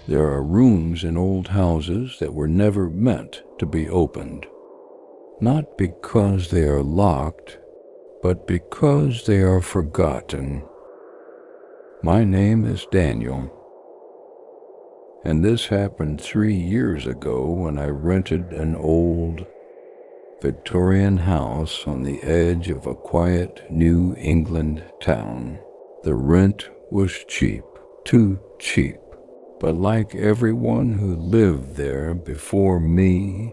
There are rooms in old houses that were never meant to be opened, not because they are locked, but because they are forgotten. My name is Daniel, and this happened 3 years ago when I rented an old Victorian house on the edge of a quiet New England town. The rent was cheap, too cheap, but like everyone who lived there before me,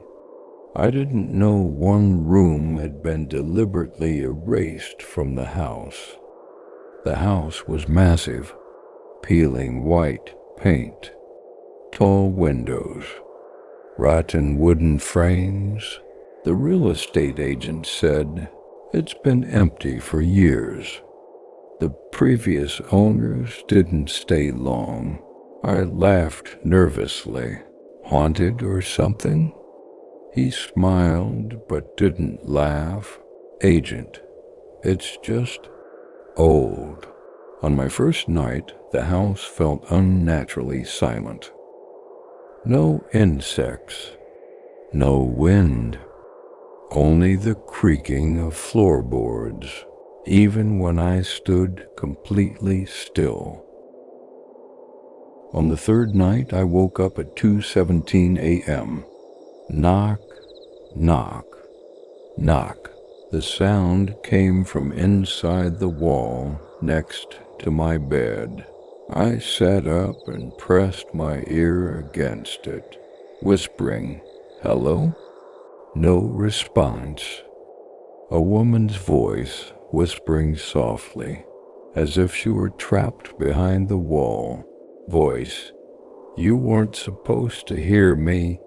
I didn't know one room had been deliberately erased from the house. The house was massive, peeling white paint, tall windows, rotten wooden frames. The real estate agent said it's been empty for years. The previous owners didn't stay long. I laughed nervously. Haunted or something? He smiled but didn't laugh. Agent, it's just old. On my first night, the house felt unnaturally silent. No insects, no wind, only the creaking of floorboards, even when I stood completely still. On the third night, I woke up at 2:17 a.m. Knock, knock, knock. The sound came from inside the wall next to my bed. I sat up and pressed my ear against it, whispering, "Hello?" No response. A woman's voice whispering softly, as if she were trapped behind the wall. Voice, "You weren't supposed to hear me."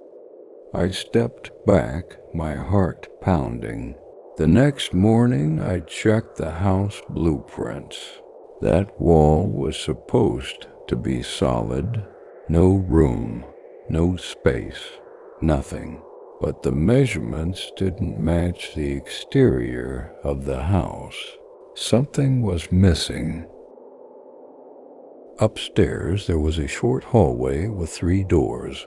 I stepped back, my heart pounding. The next morning, I checked the house blueprints. That wall was supposed to be solid. No room, no space, nothing. But the measurements didn't match the exterior of the house. Something was missing. Upstairs, there was a short hallway with 3 doors.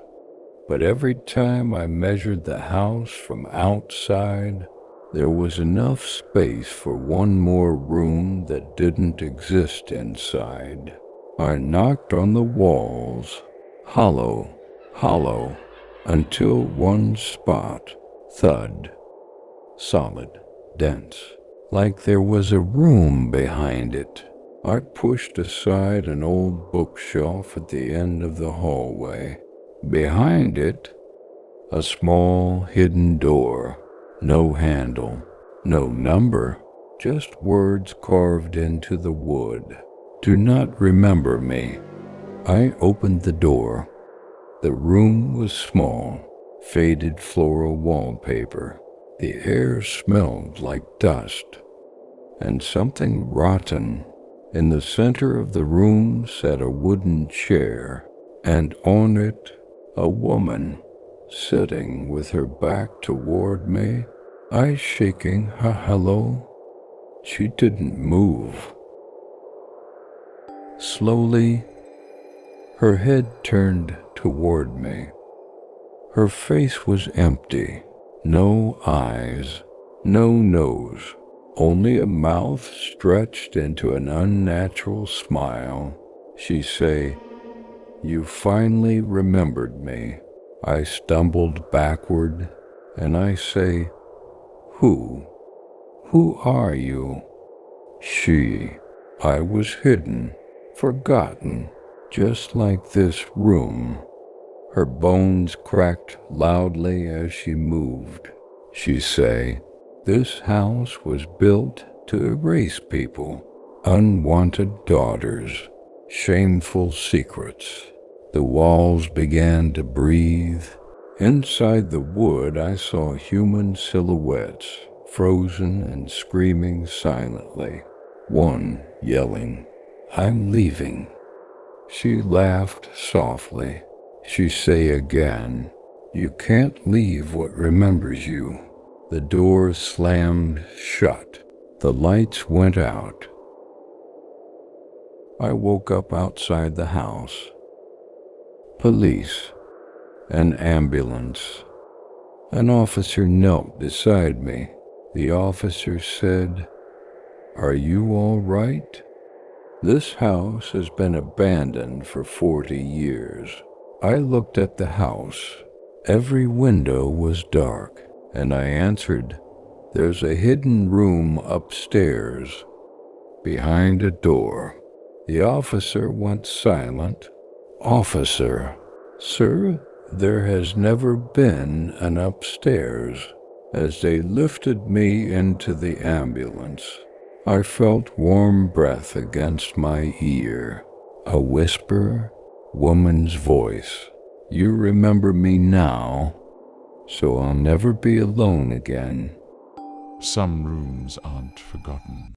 But every time I measured the house from outside, there was enough space for one more room that didn't exist inside. I knocked on the walls, hollow, hollow, until one spot, thud, solid, dense, like there was a room behind it. I pushed aside an old bookshelf at the end of the hallway. Behind it, a small hidden door. No handle, no number, just words carved into the wood. "Do not remember me." I opened the door. The room was small, faded floral wallpaper. The air smelled like dust and something rotten. In the center of the room sat a wooden chair, and on it a woman sitting with her back toward me, eyes shaking her hello. She didn't move. Slowly, her head turned toward me. Her face was empty. No eyes, no nose, only a mouth stretched into an unnatural smile. She say, "You finally remembered me." I stumbled backward, and I say, "Who? Who are you?" She. I was hidden, forgotten, just like this room. Her bones cracked loudly as she moved. She say, "This house was built to erase people, unwanted daughters, shameful secrets." The walls began to breathe. Inside the wood, I saw human silhouettes, frozen and screaming silently. One yelling, "I'm leaving." She laughed softly. She say again, "You can't leave what remembers you." The door slammed shut. The lights went out. I woke up outside the house. Police. An ambulance. An officer knelt beside me. The officer said, "Are you all right?" This house has been abandoned for 40 years. I looked at the house. Every window was dark, and I answered, "There's a hidden room upstairs, behind a door." The officer went silent. "Officer, sir, there has never been an upstairs." As they lifted me into the ambulance, I felt warm breath against my ear. A whisper, woman's voice. "You remember me now, so I'll never be alone again." Some rooms aren't forgotten.